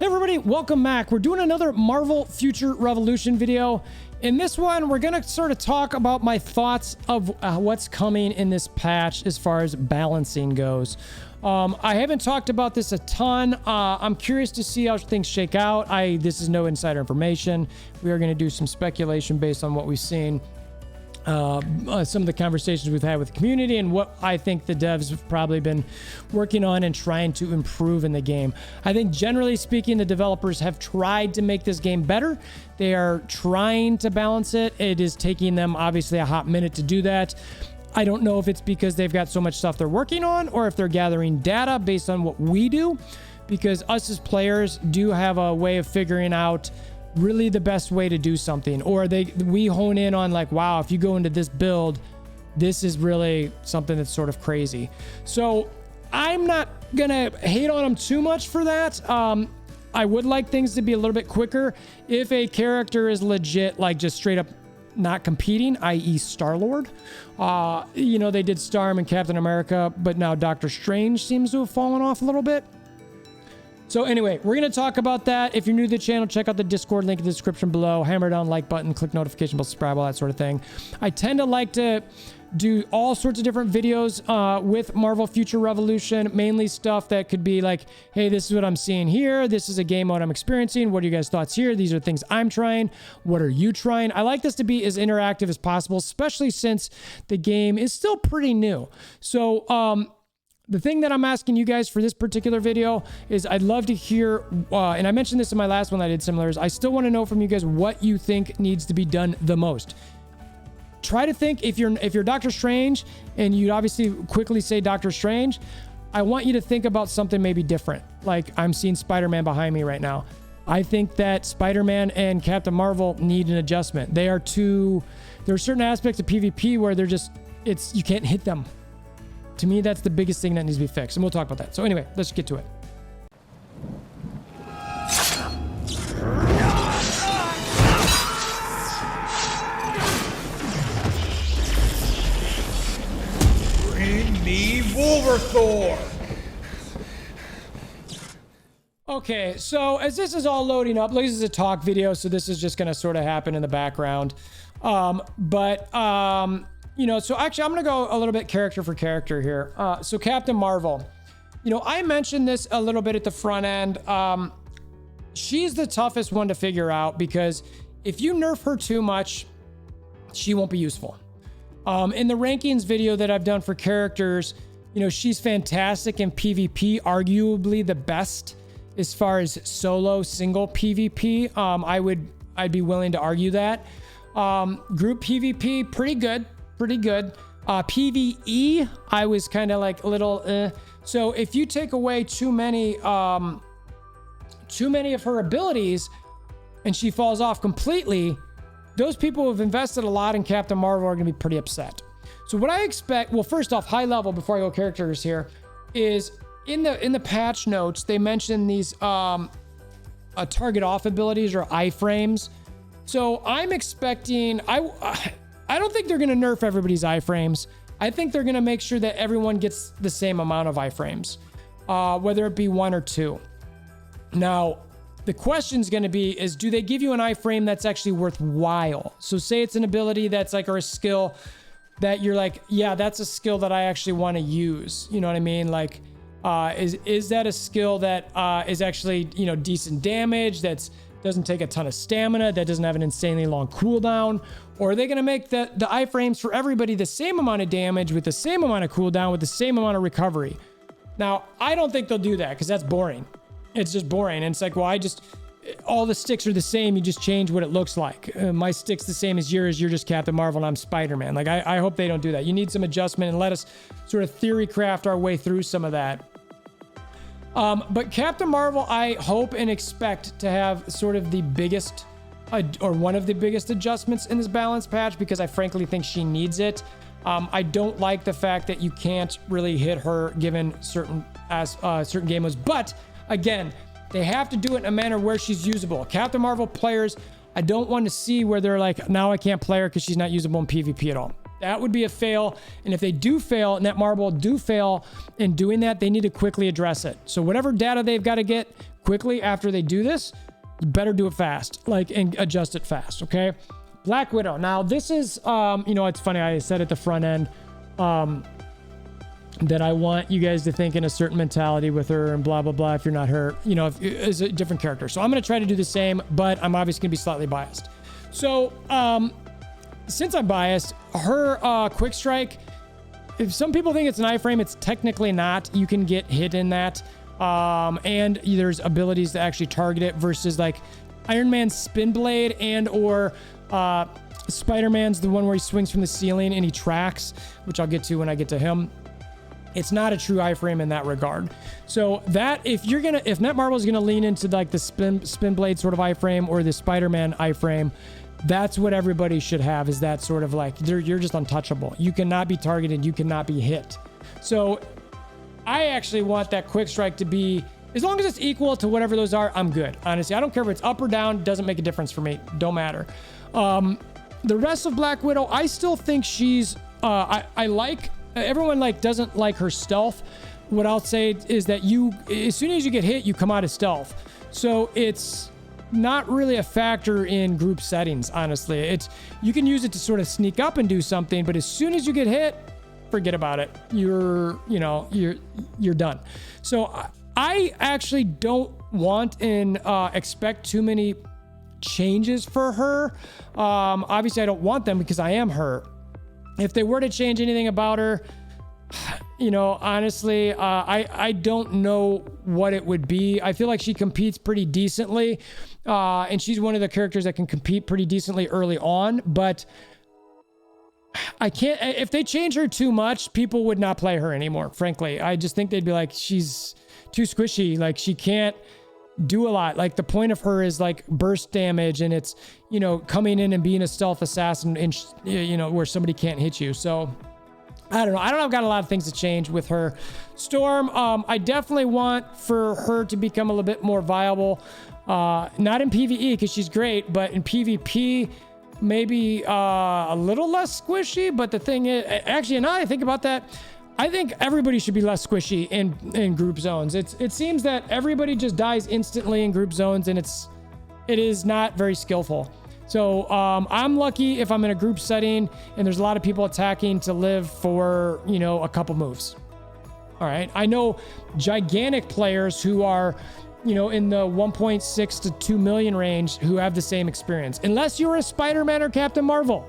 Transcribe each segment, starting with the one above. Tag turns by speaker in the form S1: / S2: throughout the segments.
S1: Hey everybody, welcome back. We're doing another Marvel Future Revolution video. In this one, we're going to sort of talk about my thoughts of what's coming in this patch as far as balancing goes. I haven't talked about this a ton. I'm curious to see how things shake out. This is no insider information. We are going to do some speculation based on what we've seen. Some of the conversations we've had with the community and what I think the devs have probably been working on and trying to improve in the game. I think generally speaking, the developers have tried to make this game better. They are trying to balance it. It is taking them obviously a hot minute to do that. I don't know if it's because they've got so much stuff they're working on or if they're gathering data based on what we do, because us as players do have a way of figuring out really the best way to do something, or we hone in on like, wow, if you go into this build, this is really something that's sort of crazy. So I'm not gonna hate on them too much for that. I would like things to be a little bit quicker if a character is legit, like just straight up not competing, i.e. Star-Lord. You know, they did Starm and Captain America, but now Doctor Strange seems to have fallen off a little bit. So anyway, we're going to talk about that. If you're new to the channel, check out the Discord link in the description below. Hammer down like button, click notification bell, subscribe, all that sort of thing. I tend to like to do all sorts of different videos with Marvel Future Revolution, mainly stuff that could be like, hey, this is what I'm seeing here. This is a game mode I'm experiencing. What are you guys' thoughts here? These are things I'm trying. What are you trying? I like this to be as interactive as possible, especially since the game is still pretty new. So, the thing that I'm asking you guys for this particular video is I'd love to hear, and I mentioned this in my last one that I did similar, is I still want to know from you guys what you think needs to be done the most. Try to think, if you're Doctor Strange and you'd obviously quickly say Doctor Strange, I want you to think about something maybe different. Like I'm seeing Spider-Man behind me right now. I think that Spider-Man and Captain Marvel need an adjustment. There are certain aspects of PvP where you can't hit them. To me, that's the biggest thing that needs to be fixed, and we'll talk about that. So anyway, let's get to it.
S2: Bring me WolverThor!
S1: Okay, so as this is all loading up, this is a talk video, so this is just going to sort of happen in the background. You know, so actually I'm going to go a little bit character for character here. So Captain Marvel, you know, I mentioned this a little bit at the front end. She's the toughest one to figure out because if you nerf her too much, she won't be useful. In the rankings video that I've done for characters, you know, she's fantastic in PvP, arguably the best as far as solo single PvP. I'd be willing to argue that. Group PvP, pretty good. PvE, I was kind of like a little so if you take away too many of her abilities and she falls off completely, those people who have invested a lot in Captain Marvel are going to be pretty upset. So what I expect, well, first off, high level before I go characters here, is in the patch notes they mention these target off abilities or iframes. So I'm expecting, I don't think they're going to nerf everybody's iframes. I think they're going to make sure that everyone gets the same amount of iframes, whether it be 1 or 2. Now, the question is going to be is, do they give you an iframe that's actually worthwhile? So say it's an ability that's like, or a skill that you're like, yeah, that's a skill that I actually want to use. You know what I mean? Like, is that a skill that is actually, you know, decent damage, doesn't take a ton of stamina, that doesn't have an insanely long cooldown? Or are they going to make the iframes for everybody the same amount of damage with the same amount of cooldown with the same amount of recovery? Now, I don't think they'll do that because that's boring. It's just boring. And it's like, well, all the sticks are the same. You just change what it looks like. My stick's the same as yours. You're just Captain Marvel and I'm Spider-Man. Like, I hope they don't do that. You need some adjustment and let us sort of theory craft our way through some of that. But Captain Marvel, I hope and expect to have sort of the biggest or one of the biggest adjustments in this balance patch because I frankly think she needs it. I don't like the fact that you can't really hit her given certain game modes, but again, they have to do it in a manner where she's usable. Captain Marvel players, I don't want to see where they're like, now I can't play her because she's not usable in PvP at all. That would be a fail. And if they do fail, Netmarble do fail in doing that, they need to quickly address it. So whatever data they've got to get, quickly after they do this, you better do it fast, like, and adjust it fast, okay? Black Widow. Now, this is, you know, it's funny. I said at the front end that I want you guys to think in a certain mentality with her and blah, blah, blah. If you're not her, you know, is a different character. So I'm going to try to do the same, but I'm obviously going to be slightly biased. So, since I'm biased, her quick strike, if some people think it's an iframe, it's technically not. You can get hit in that. And there's abilities to actually target it versus like Iron Man's spin blade and or Spider-Man's the one where he swings from the ceiling and he tracks, which I'll get to when I get to him. It's not a true iframe in that regard. So that if Netmarble is gonna lean into like the spin blade sort of iframe or the Spider-Man iframe, that's what everybody should have, is that sort of like you're just untouchable. You cannot be targeted, you cannot be hit. So I actually want that quick strike to be, as long as it's equal to whatever those are, I'm good. Honestly, I don't care if it's up or down, doesn't make a difference for me. Don't matter. The rest of Black Widow, I still think she's, I like, everyone like doesn't like her stealth. What I'll say is that as soon as you get hit, you come out of stealth. So it's not really a factor in group settings, honestly. You can use it to sort of sneak up and do something, but as soon as you get hit, forget about it. You're done. So I actually don't want and expect too many changes for her. Obviously I don't want them because I am her. If they were to change anything about her, you know, honestly, I don't know what it would be. I feel like she competes pretty decently, and she's one of the characters that can compete pretty decently early on, but I can't, if they change her too much, people would not play her anymore, frankly. I just think they'd be like, she's too squishy, like she can't do a lot. Like the point of her is like burst damage, and it's, you know, coming in and being a stealth assassin and, you know, where somebody can't hit you. So I don't know. I've got a lot of things to change with her. Storm, I definitely want for her to become a little bit more viable. Not in PvE because she's great, but in PvP, maybe a little less squishy. But the thing is, actually, now I think about that, I think everybody should be less squishy in group zones. It seems that everybody just dies instantly in group zones, and it is not very skillful. So I'm lucky if I'm in a group setting and there's a lot of people attacking to live for, you know, a couple moves. All right. I know gigantic players who are, you know, in the 1.6 to 2 million range who have the same experience, unless you're a Spider-Man or Captain Marvel,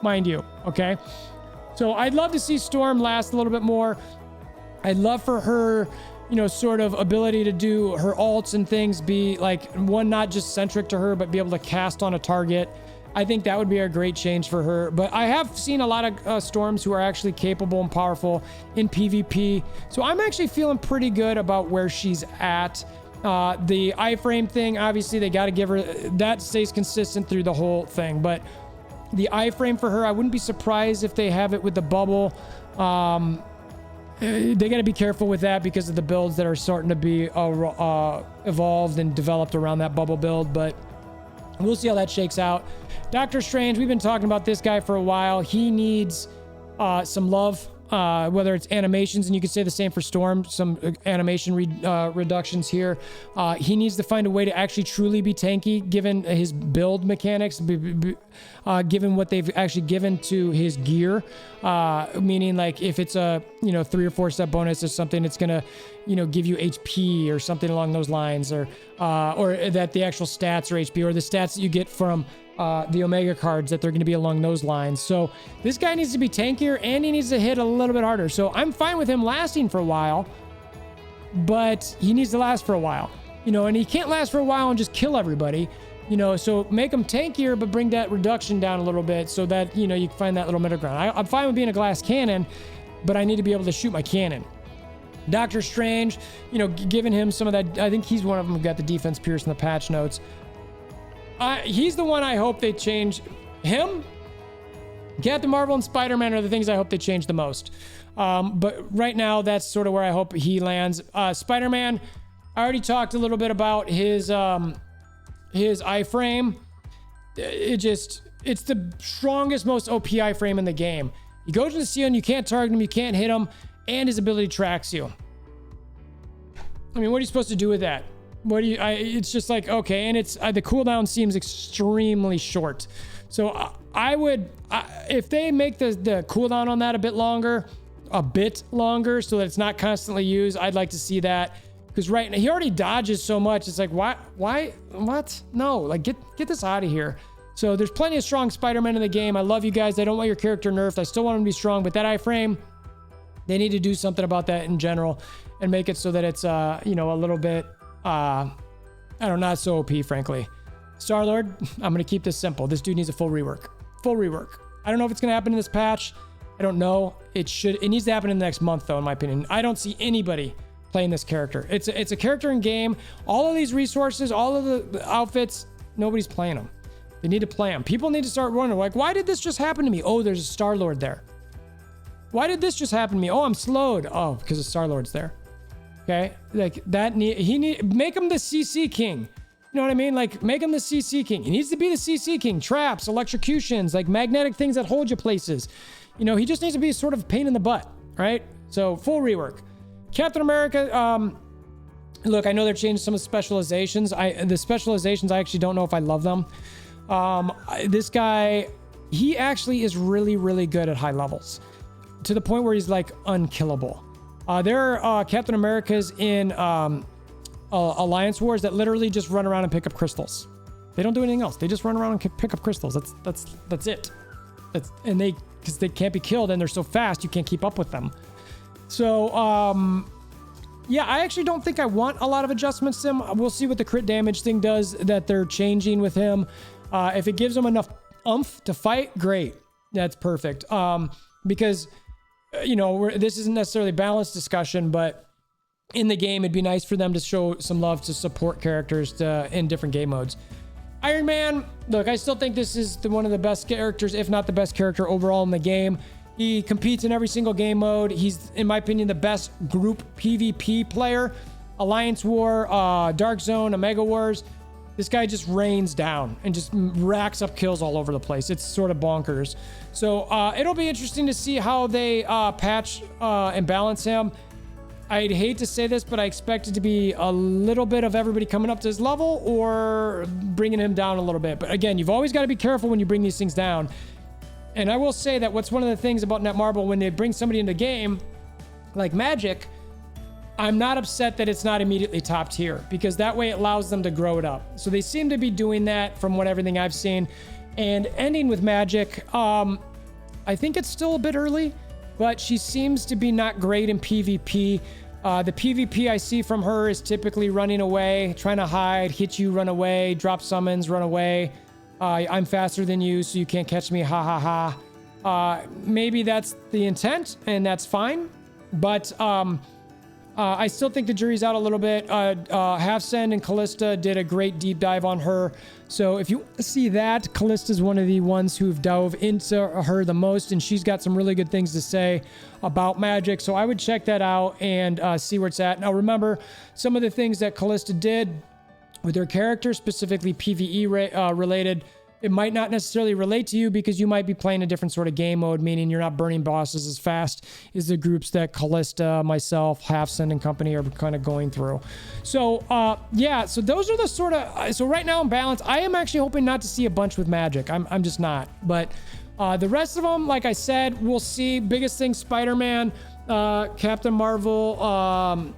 S1: mind you. Okay. So I'd love to see Storm last a little bit more. I'd love for her, you know, sort of ability to do her ults and things be like one, not just centric to her, but be able to cast on a target. I think that would be a great change for her. But I have seen a lot of Storms who are actually capable and powerful in PvP. So I'm actually feeling pretty good about where she's at. The iframe thing, obviously they got to give her, that stays consistent through the whole thing. But the iframe for her, I wouldn't be surprised if they have it with the bubble. They got to be careful with that because of the builds that are starting to be evolved and developed around that bubble build, but we'll see how that shakes out. Doctor Strange, we've been talking about this guy for a while. He needs some love, whether it's animations, and you could say the same for Storm, some animation reductions here. He needs to find a way to actually truly be tanky, given his build mechanics, given what they've actually given to his gear. Meaning like if it's a, you know, 3 or 4 step bonus or something, it's gonna, you know, give you HP or something along those lines, or that the actual stats are HP, or the stats that you get from the Omega cards, that they're going to be along those lines. So this guy needs to be tankier, and he needs to hit a little bit harder. So I'm fine with him lasting for a while, but he needs to last for a while, you know, and he can't last for a while and just kill everybody, you know. So make him tankier, but bring that reduction down a little bit so that, you know, you can find that little middle ground. I'm fine with being a glass cannon, but I need to be able to shoot my cannon. Doctor Strange, you know, giving him some of that. I think he's one of them who got the defense pierce in the patch notes. He's the one I hope they change. Him, Captain Marvel, and Spider-Man are the things I hope they change the most. But right now, that's sort of where I hope he lands. Spider-Man, I already talked a little bit about his iframe. It's the strongest, most OP iframe in the game. You go to the ceiling, you can't target him, you can't hit him, and his ability tracks you. I mean, what are you supposed to do with that? What do you, it's just like, okay. And it's, the cooldown seems extremely short. So I would, if they make the cooldown on that a bit longer, so that it's not constantly used, I'd like to see that. Because right now, he already dodges so much. It's like, what? No, like get this out of here. So there's plenty of strong Spider-Man in the game. I love you guys. I don't want your character nerfed. I still want him to be strong, but that iframe, they need to do something about that in general and make it so that it's, you know, a little bit, I don't know, not so OP, frankly. Star-Lord, I'm going to keep this simple. This dude needs a full rework. I don't know if it's going to happen in this patch. I don't know. It needs to happen in the next month, though, in my opinion. I don't see anybody playing this character. It's a character in game. All of these resources, all of the outfits, nobody's playing them. They need to play them. People need to start wondering, like, why did this just happen to me? Oh, there's a Star-Lord there. Why did this just happen to me? Oh, I'm slowed. Oh, because the Star-Lord's there. Okay? Like, make him the CC king. You know what I mean? Like, make him the CC king. He needs to be the CC king. Traps, electrocutions, like magnetic things that hold you places. You know, he just needs to be sort of a pain in the butt, right? So, full rework. Captain America, look, I know they're changing some of the specializations. The specializations, I actually don't know if I love them. This guy, he actually is really, really good at high levels to the point where he's like unkillable. There are Captain Americas in Alliance Wars that literally just run around and pick up crystals. They don't do anything else. They just run around and pick up crystals. That's it. Because they can't be killed and they're so fast you can't keep up with them. So yeah, I actually don't think I want a lot of adjustments to him. We'll see what the crit damage thing does that they're changing with him. If it gives him enough oomph to fight, great. That's perfect. Because, you know, this isn't necessarily a balanced discussion, but in the game, it'd be nice for them to show some love to support characters in different game modes. Iron Man, look, I still think this is one of the best characters, if not the best character overall in the game. He competes in every single game mode. He's, in my opinion, the best group PvP player. Alliance War, Dark Zone, Omega Wars. This guy just rains down and just racks up kills all over the place. It's sort of bonkers. So it'll be interesting to see how they patch and balance him. I'd hate to say this, but I expect it to be a little bit of everybody coming up to his level or bringing him down a little bit. But again, you've always got to be careful when you bring these things down. And I will say that what's one of the things about Netmarble, when they bring somebody into the game, like Magik, I'm not upset that it's not immediately top tier, because that way it allows them to grow it up. So they seem to be doing that from everything I've seen. And ending with Magik, I think it's still a bit early, but she seems to be not great in PvP. The PvP I see from her is typically running away, trying to hide, hit you, run away, drop summons, run away. I'm faster than you, so you can't catch me, ha ha ha. Maybe that's the intent, and that's fine. But I still think the jury's out a little bit. Half-Send and Callista did a great deep dive on her. So if you see that, Callista's one of the ones who've dove into her the most, and she's got some really good things to say about Magik. So I would check that out and see where it's at. Now remember, some of the things that Callista did with her character, specifically PvE related, it might not necessarily relate to you because you might be playing a different sort of game mode, meaning you're not burning bosses as fast as the groups that Callista, myself, Half-Send and company are kind of going through. So, yeah, so those are the sort of... So right now in balance, I am actually hoping not to see a bunch with Magik. I'm just not. But the rest of them, like I said, we'll see. Biggest thing, Spider-Man, Captain Marvel,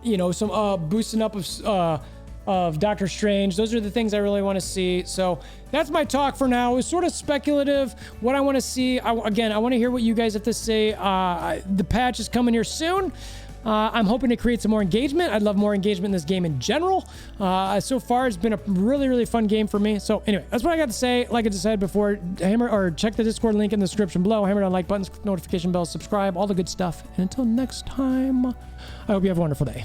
S1: you know, some boosting up of Doctor Strange. Those are the things I really want to see. So that's my talk for now. It's sort of speculative what I want to see. Again, I want to hear what you guys have to say. The patch is coming here soon. I'm hoping to create some more engagement. I'd love more engagement in this game in general. So far, it's been a really, really fun game for me. So anyway, that's what I got to say. Like I just said before, check the Discord link in the description below. Hammer down like buttons, notification bells, subscribe, all the good stuff. And until next time, I hope you have a wonderful day.